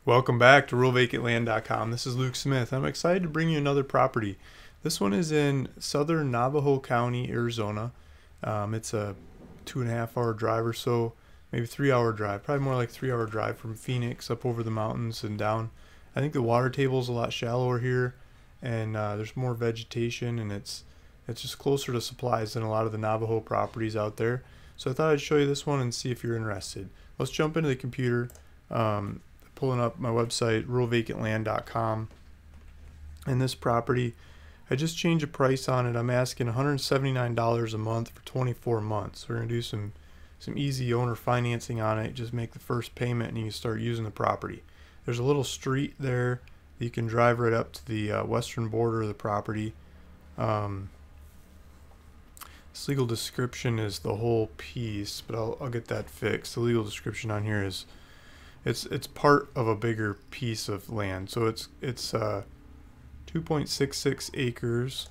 Welcome back to RuralVacantLand.com. This is Luke Smith. I'm excited to bring you another property. This one is in southern Navajo County, Arizona. It's a 2.5 hour drive or so, maybe 3 hour drive, probably more like 3 hour drive from Phoenix up over the mountains and down. I think the water table is a lot shallower here, and there's more vegetation, and it's just closer to supplies than a lot of the Navajo properties out there. So I thought I'd show you this one and see if you're interested. Let's jump into the computer. Pulling up my website, RuralVacantLand.com, and this property, I just changed the price on it. I'm asking $179 a month for 24 months. We're going to do some easy owner financing on it. Just make the first payment and you can start using the property. There's a little street there that you can drive right up to the western border of the property. This legal description is the whole piece, but I'll get that fixed. The legal description on here is it's part of a bigger piece of land. So it's 2.66 acres,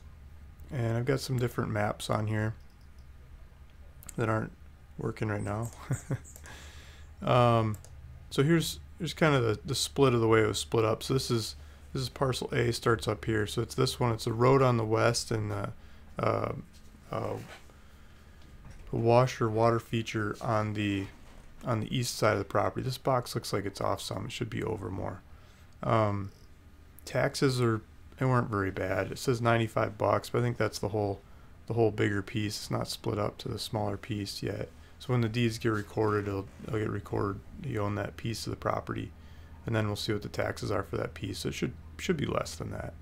and I've got some different maps on here that aren't working right now. So here's kind of the split of the way it was split up. So this is parcel A, starts up here. So it's this one. It's a road on the west and a wash or water feature on the east side of the property. This box looks like it's off some. It should be over more. Taxes weren't very bad. It says 95 bucks, but I think that's the whole bigger piece. It's not split up to the smaller piece yet. So when the deeds get recorded, it'll get recorded you own that piece of the property, and then we'll see what the taxes are for that piece. So it should be less than that.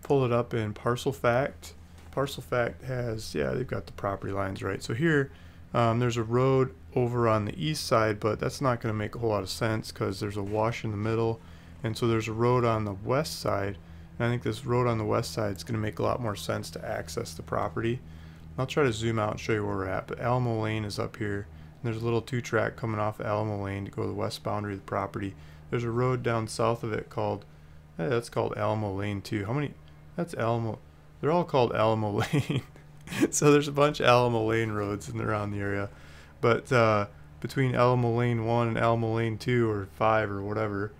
Pull it up in Parcel Fact. Parcel Fact has, yeah, they've got the property lines right. So here, there's a road over on the east side, but that's not going to make a whole lot of sense because there's a wash in the middle, and so there's a road on the west side. And I think this road on the west side is going to make a lot more sense to access the property. I'll try to zoom out and show you where we're at, but Alamo Lane is up here, and there's a little 2-track coming off Alamo Lane to go to the west boundary of the property. There's a road down south of it called, that's called Alamo Lane too. How many? That's Alamo. They're all called Alamo Lane. So there's a bunch of Alamo Lane roads and around the area. But between Alamo Lane 1 and Alamo Lane 2 or 5 or whatever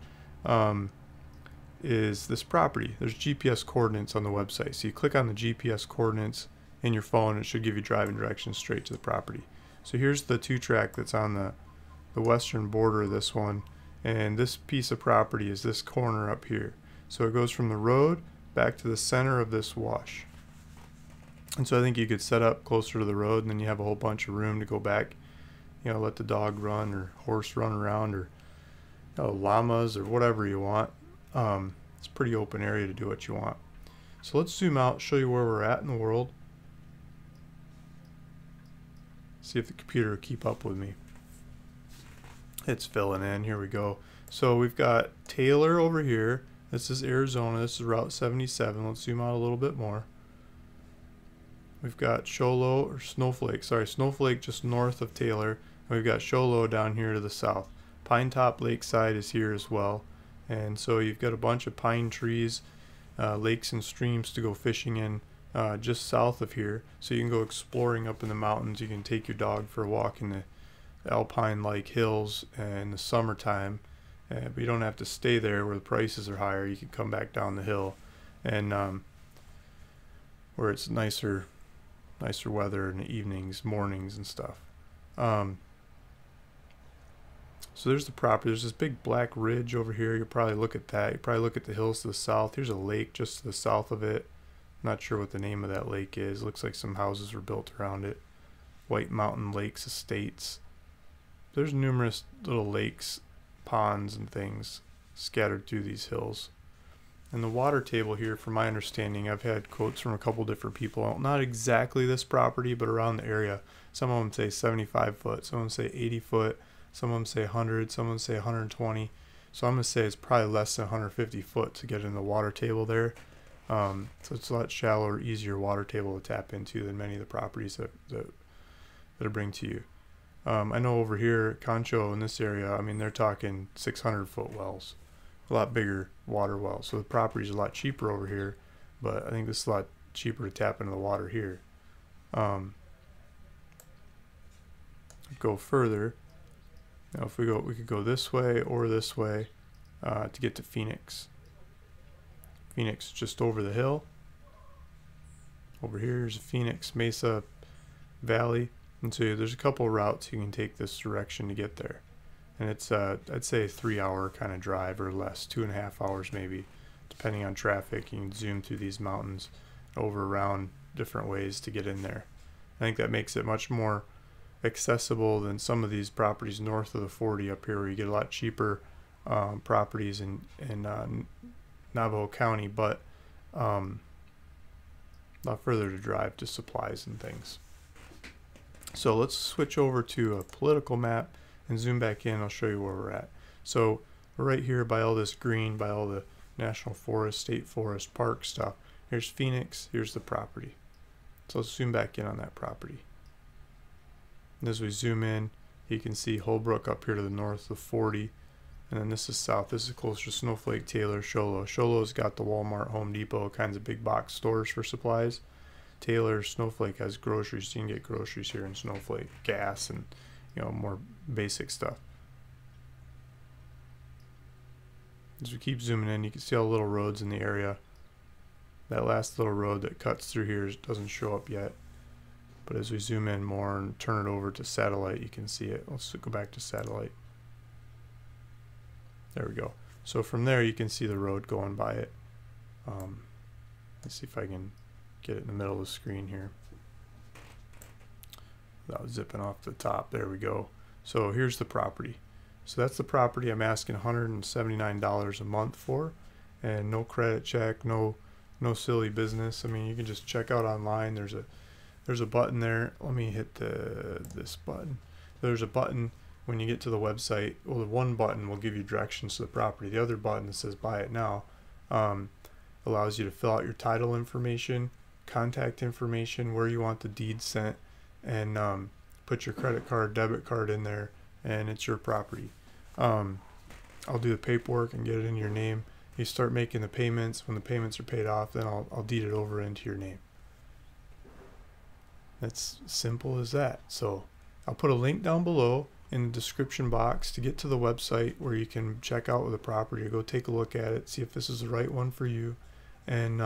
is this property. There's GPS coordinates on the website. So you click on the GPS coordinates in your phone, it should give you driving directions straight to the property. So here's the 2-track that's on the western border of this one. And this piece of property is this corner up here. So it goes from the road back to the center of this wash. And so I think you could set up closer to the road, and then you have a whole bunch of room to go back, let the dog run or horse run around, or llamas or whatever you want. It's a pretty open area to do what you want. So let's zoom out, show you where we're at in the world. See if the computer will keep up with me. It's filling in. Here we go. So we've got Taylor over here. This is Arizona. This is Route 77. Let's zoom out a little bit more. We've got Sholo, or Snowflake. Sorry, Snowflake just north of Taylor. And we've got Sholo down here to the south. Pine Top Lakeside is here as well. And so you've got a bunch of pine trees, lakes and streams to go fishing in just south of here. So you can go exploring up in the mountains. You can take your dog for a walk in the alpine-like hills in the summertime. But you don't have to stay there where the prices are higher. You can come back down the hill, and where it's nicer weather in the evenings, mornings, and stuff. So there's the property. There's this big black ridge over here. You'll probably look at that. You probably look at the hills to the south. Here's a lake just to the south of it. Not sure what the name of that lake is. Looks like some houses were built around it. White Mountain Lakes Estates. There's numerous little lakes, ponds, and things scattered through these hills. And the water table here, from my understanding, I've had quotes from a couple different people, not exactly this property, but around the area. Some of them say 75 foot, some of them say 80 foot, some of them say 100, some of them say 120. So I'm going to say it's probably less than 150 foot to get in the water table there. So it's a lot shallower, easier water table to tap into than many of the properties that I bring to you. I know over here, Concho in this area, I mean, they're talking 600-foot wells, a lot bigger water wells. So the property's a lot cheaper over here, but I think this is a lot cheaper to tap into the water here. Go further. Now if we could go this way or this way to get to Phoenix. Phoenix just over the hill. Over here is Phoenix Mesa Valley, and so there's a couple routes you can take this direction to get there. And it's I'd say a 3-hour kind of drive or less, 2.5 hours maybe, depending on traffic. You can zoom through these mountains over around different ways to get in there. I think that makes it much more accessible than some of these properties north of the 40 up here, where you get a lot cheaper properties in Navajo County, but a lot further to drive to supplies and things. So let's switch over to a political map and zoom back in. I'll show you where we're at. So we're right here by all this green, by all the national forest, state forest, park stuff. Here's Phoenix, here's the property. So let's zoom back in on that property. And as we zoom in, you can see Holbrook up here to the north of 40. And then this is south. This is closer to Snowflake, Taylor, Show Low. Show Low's got the Walmart, Home Depot, kinds of big box stores for supplies. Taylor, Snowflake has groceries. You can get groceries here in Snowflake, gas, and more basic stuff. As we keep zooming in, you can see all the little roads in the area. That last little road that cuts through here doesn't show up yet. But as we zoom in more and turn it over to satellite, you can see it. Let's go back to satellite. There we go. So from there you can see the road going by it. Let's see if I can get it in the middle of the screen here without zipping off the top. There we go. So here's the property. So that's the property I'm asking $179 a month for, and no credit check, no silly business. I mean, you can just check out online. There's a button there. Let me hit this button. There's a button when you get to the website. Well, the one button will give you directions to the property. The other button that says buy it now allows you to fill out your title information, contact information, where you want the deed sent, and put your credit card, debit card in there, and it's your property. I'll do the paperwork and get it in your name. You start making the payments. When the payments are paid off, then I'll deed it over into your name. That's simple as that. So I'll put a link down below in the description box to get to the website where you can check out the property or go take a look at it, see if this is the right one for you, and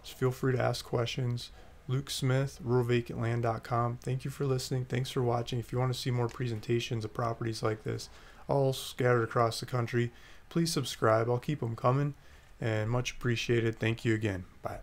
just feel free to ask questions. Luke Smith, ruralvacantland.com. Thank you for listening. Thanks for watching. If you want to see more presentations of properties like this all scattered across the country, please subscribe. I'll keep them coming, and much appreciated. Thank you again. Bye.